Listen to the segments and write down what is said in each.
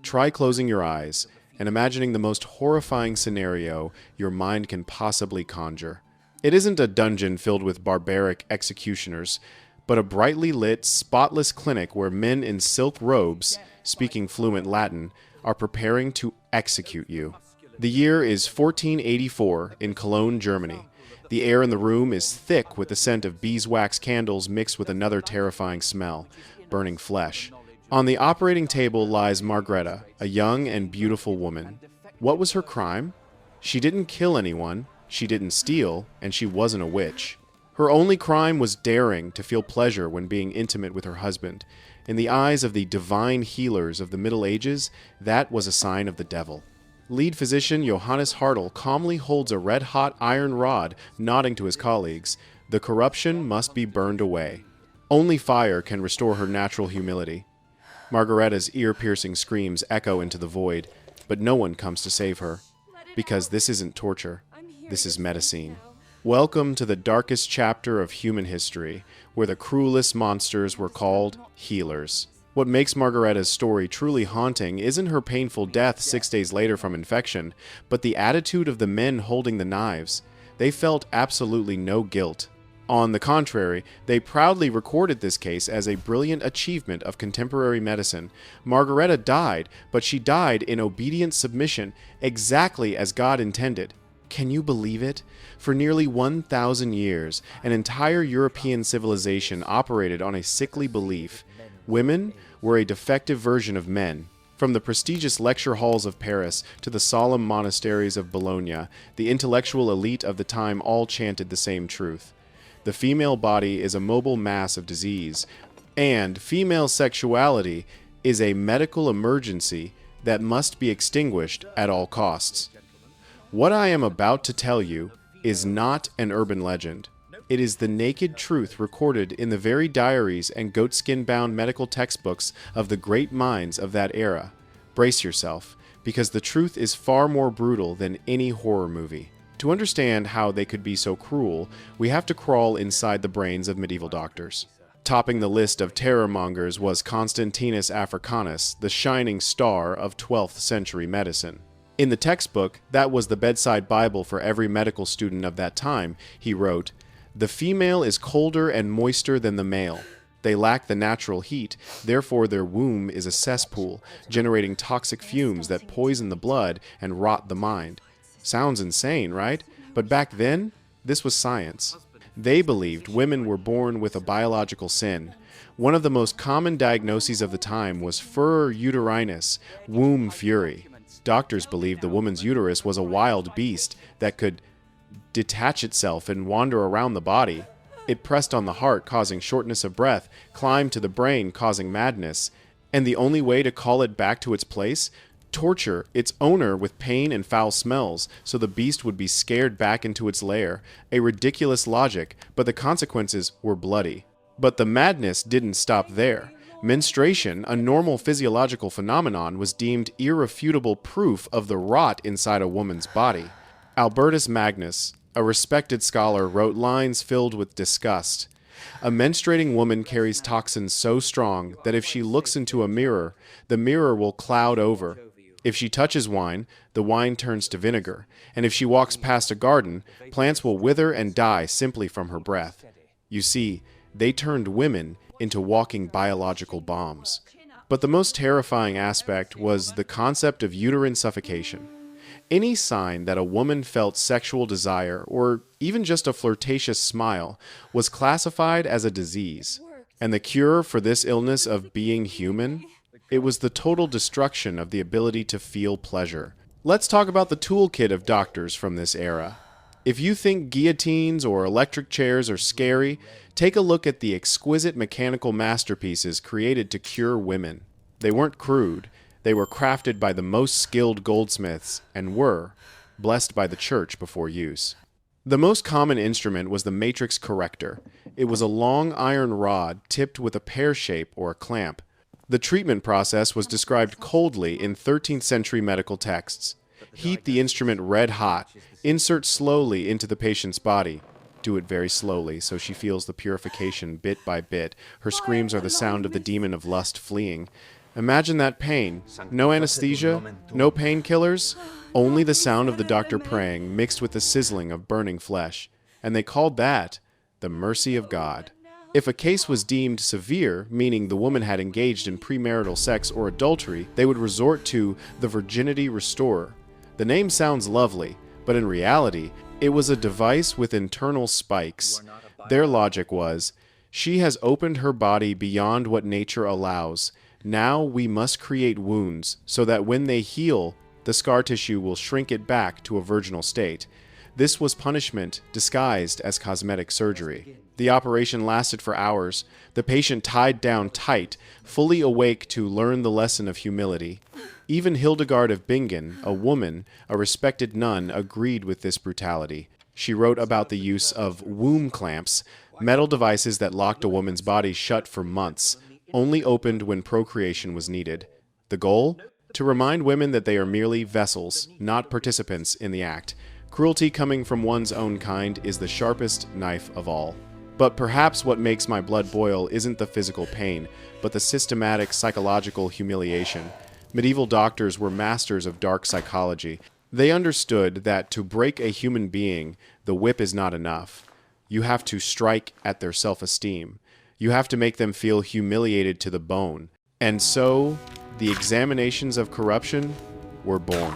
Try closing your eyes and imagining the most horrifying scenario your mind can possibly conjure. It isn't a dungeon filled with barbaric executioners, but a brightly lit, spotless clinic where men in silk robes, speaking fluent Latin, are preparing to execute you. The year is 1484 in Cologne, Germany. The air in the room is thick with the scent of beeswax candles mixed with another terrifying smell, burning flesh. On the operating table lies Margareta, a young and beautiful woman. What was her crime? She didn't kill anyone, she didn't steal, and she wasn't a witch. Her only crime was daring to feel pleasure when being intimate with her husband. In the eyes of the divine healers of the Middle Ages, that was a sign of the devil. Lead physician Johannes Hartl calmly holds a red-hot iron rod, nodding to his colleagues. The corruption must be burned away. Only fire can restore her natural humility. Margareta's ear-piercing screams echo into the void, but no one comes to save her. Because this isn't torture. This is medicine. Welcome to the darkest chapter of human history, where the cruelest monsters were called healers. What makes Margareta's story truly haunting isn't her painful death 6 days later from infection, but the attitude of the men holding the knives. They felt absolutely no guilt. On the contrary, they proudly recorded this case as a brilliant achievement of contemporary medicine. Margareta died, but she died in obedient submission, exactly as God intended. Can you believe it? For nearly 1,000 years, an entire European civilization operated on a sickly belief. Women were a defective version of men. From the prestigious lecture halls of Paris to the solemn monasteries of Bologna, the intellectual elite of the time all chanted the same truth. The female body is a mobile mass of disease, and female sexuality is a medical emergency that must be extinguished at all costs. What I am about to tell you is not an urban legend. It is the naked truth recorded in the very diaries and goatskin-bound medical textbooks of the great minds of that era. Brace yourself, because the truth is far more brutal than any horror movie. To understand how they could be so cruel, we have to crawl inside the brains of medieval doctors. Topping the list of terror-mongers was Constantinus Africanus, the shining star of 12th century medicine. In the textbook, that was the bedside Bible for every medical student of that time, he wrote, "The female is colder and moister than the male. They lack the natural heat, therefore their womb is a cesspool, generating toxic fumes that poison the blood and rot the mind." Sounds insane, right? But back then, this was science. They believed women were born with a biological sin. One of the most common diagnoses of the time was furor uterinus, womb fury. Doctors believed the woman's uterus was a wild beast that could detach itself and wander around the body. It pressed on the heart, causing shortness of breath, climbed to the brain, causing madness, and the only way to call it back to its place? Torture its owner with pain and foul smells, so the beast would be scared back into its lair. A ridiculous logic, but the consequences were bloody. But the madness didn't stop there. Menstruation, a normal physiological phenomenon, was deemed irrefutable proof of the rot inside a woman's body. Albertus Magnus, a respected scholar, wrote lines filled with disgust. A menstruating woman carries toxins so strong that if she looks into a mirror, the mirror will cloud over. If she touches wine, the wine turns to vinegar, and if she walks past a garden, plants will wither and die simply from her breath. You see, they turned women into walking biological bombs. But the most terrifying aspect was the concept of uterine suffocation. Any sign that a woman felt sexual desire, or even just a flirtatious smile, was classified as a disease. And the cure for this illness of being human? It was the total destruction of the ability to feel pleasure. Let's talk about the toolkit of doctors from this era. If you think guillotines or electric chairs are scary, take a look at the exquisite mechanical masterpieces created to cure women. They weren't crude. They were crafted by the most skilled goldsmiths and were blessed by the church before use. The most common instrument was the matrix corrector. It was a long iron rod tipped with a pear shape or a clamp. The treatment process was described coldly in 13th century medical texts. Heat the instrument red hot. Insert slowly into the patient's body. Do it very slowly so she feels the purification bit by bit. Her screams are the sound of the demon of lust fleeing. Imagine that pain. No anesthesia, no painkillers, only the sound of the doctor praying mixed with the sizzling of burning flesh. And they called that the mercy of God. If a case was deemed severe, meaning the woman had engaged in premarital sex or adultery, they would resort to the virginity restorer. The name sounds lovely, but in reality, it was a device with internal spikes. Their logic was, she has opened her body beyond what nature allows. Now we must create wounds so that when they heal, the scar tissue will shrink it back to a virginal state. This was punishment disguised as cosmetic surgery. The operation lasted for hours, the patient tied down tight, fully awake to learn the lesson of humility. Even Hildegard of Bingen, a woman, a respected nun, agreed with this brutality. She wrote about the use of womb clamps, metal devices that locked a woman's body shut for months, only opened when procreation was needed. The goal? To remind women that they are merely vessels, not participants in the act. Cruelty coming from one's own kind is the sharpest knife of all. But perhaps what makes my blood boil isn't the physical pain, but the systematic psychological humiliation. Medieval doctors were masters of dark psychology. They understood that to break a human being, the whip is not enough. You have to strike at their self-esteem. You have to make them feel humiliated to the bone. And so, the examinations of corruption were born.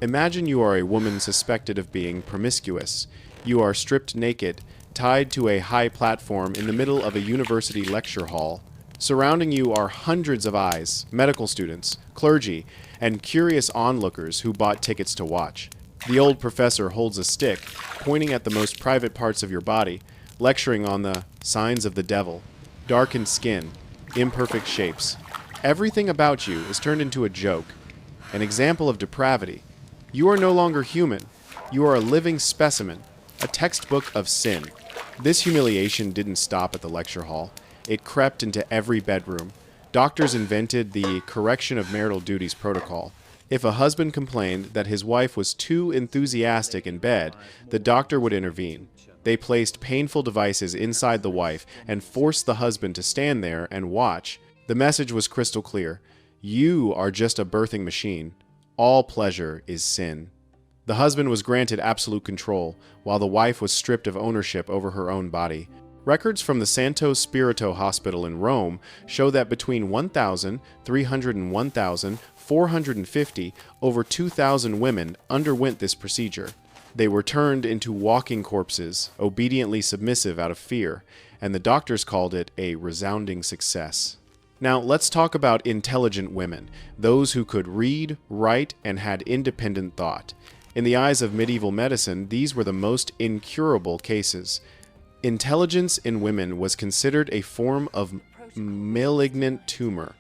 Imagine you are a woman suspected of being promiscuous. You are stripped naked, tied to a high platform in the middle of a university lecture hall. Surrounding you are hundreds of eyes, medical students, clergy, and curious onlookers who bought tickets to watch. The old professor holds a stick, pointing at the most private parts of your body, lecturing on the signs of the devil, darkened skin, imperfect shapes. Everything about you is turned into a joke, an example of depravity. You are no longer human. You are a living specimen, a textbook of sin. This humiliation didn't stop at the lecture hall. It crept into every bedroom. Doctors invented the correction of marital duties protocol. If a husband complained that his wife was too enthusiastic in bed, the doctor would intervene. They placed painful devices inside the wife and forced the husband to stand there and watch. The message was crystal clear. You are just a birthing machine. All pleasure is sin. The husband was granted absolute control, while the wife was stripped of ownership over her own body. Records from the Santo Spirito Hospital in Rome show that between 1,300 and 1,450, over 2,000 women underwent this procedure. They were turned into walking corpses, obediently submissive out of fear, and the doctors called it a resounding success. Now, let's talk about intelligent women, those who could read, write, and had independent thought. In the eyes of medieval medicine, these were the most incurable cases. Intelligence in women was considered a form of malignant tumor.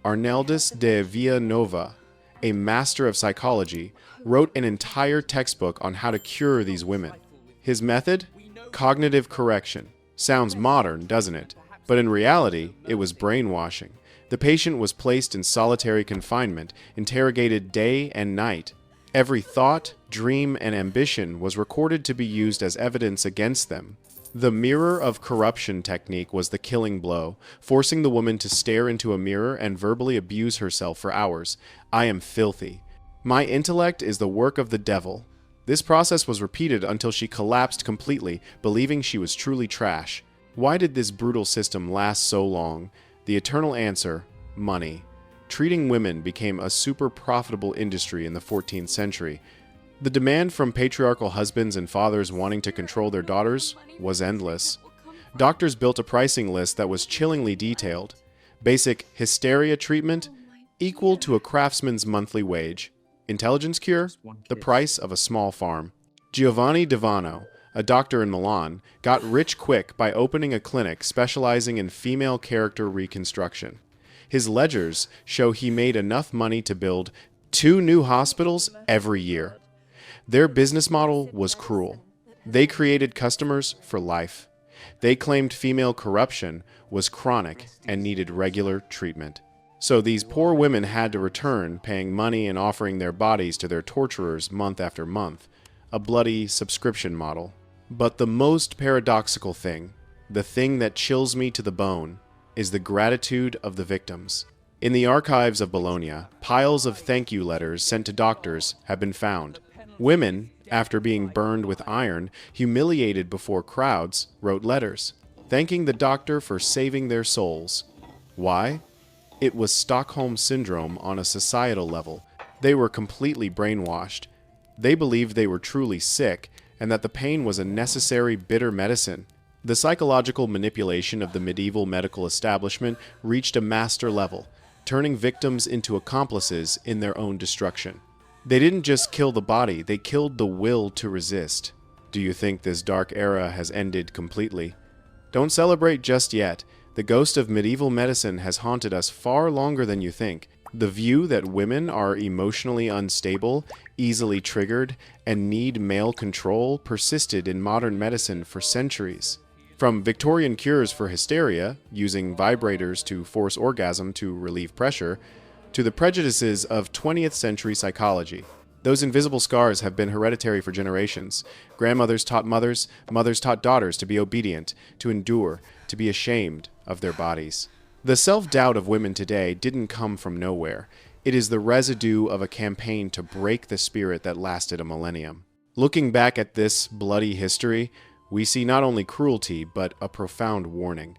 Arnaldus de Villanova, a master of psychology, wrote an entire textbook on how to cure these women. His method? Cognitive correction. Sounds modern, doesn't it? But in reality, it was brainwashing. The patient was placed in solitary confinement, interrogated day and night. Every thought, dream, and ambition was recorded to be used as evidence against them. The mirror of corruption technique was the killing blow, forcing the woman to stare into a mirror and verbally abuse herself for hours. I am filthy. My intellect is the work of the devil. This process was repeated until she collapsed completely, believing she was truly trash. Why did this brutal system last so long? The eternal answer: money. Treating women became a super profitable industry in the 14th century. The demand from patriarchal husbands and fathers wanting to control their daughters was endless. Doctors built a pricing list that was chillingly detailed. Basic hysteria treatment equal to a craftsman's monthly wage. Intelligence cure? The price of a small farm. Giovanni Divano, a doctor in Milan, got rich quick by opening a clinic specializing in female character reconstruction. His ledgers show he made enough money to build 2 new hospitals every year. Their business model was cruel. They created customers for life. They claimed female corruption was chronic and needed regular treatment. So these poor women had to return, paying money and offering their bodies to their torturers month after month. A bloody subscription model. But the most paradoxical thing, the thing that chills me to the bone, is the gratitude of the victims. In the archives of Bologna, piles of thank you letters sent to doctors have been found. Women, after being burned with iron, humiliated before crowds, wrote letters, thanking the doctor for saving their souls. Why? It was Stockholm Syndrome on a societal level. They were completely brainwashed. They believed they were truly sick, and that the pain was a necessary bitter medicine. The psychological manipulation of the medieval medical establishment reached a master level, turning victims into accomplices in their own destruction. They didn't just kill the body, they killed the will to resist. Do you think this dark era has ended completely? Don't celebrate just yet. The ghost of medieval medicine has haunted us far longer than you think. The view that women are emotionally unstable, easily triggered, and need male control persisted in modern medicine for centuries. From Victorian cures for hysteria, using vibrators to force orgasm to relieve pressure, to the prejudices of 20th century psychology. Those invisible scars have been hereditary for generations. Grandmothers taught mothers, mothers taught daughters to be obedient, to endure, to be ashamed of their bodies. The self-doubt of women today didn't come from nowhere. It is the residue of a campaign to break the spirit that lasted a millennium. Looking back at this bloody history, we see not only cruelty, but a profound warning.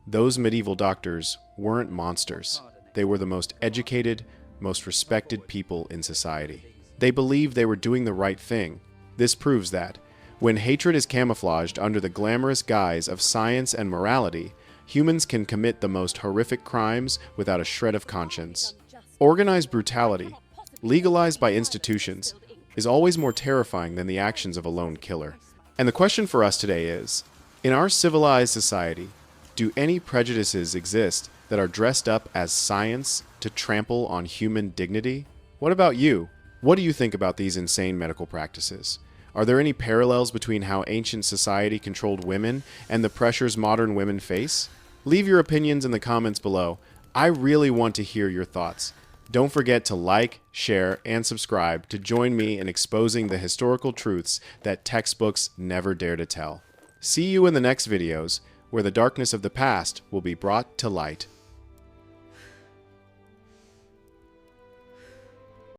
Those medieval doctors weren't monsters. They were the most educated, most respected people in society. They believed they were doing the right thing. This proves that, when hatred is camouflaged under the glamorous guise of science and morality, humans can commit the most horrific crimes without a shred of conscience. Organized brutality, legalized by institutions, is always more terrifying than the actions of a lone killer. And the question for us today is, in our civilized society, do any prejudices exist that are dressed up as science to trample on human dignity? What about you? What do you think about these insane medical practices? Are there any parallels between how ancient society controlled women and the pressures modern women face? Leave your opinions in the comments below. I really want to hear your thoughts. Don't forget to like, share, and subscribe to join me in exposing the historical truths that textbooks never dare to tell. See you in the next videos, where the darkness of the past will be brought to light.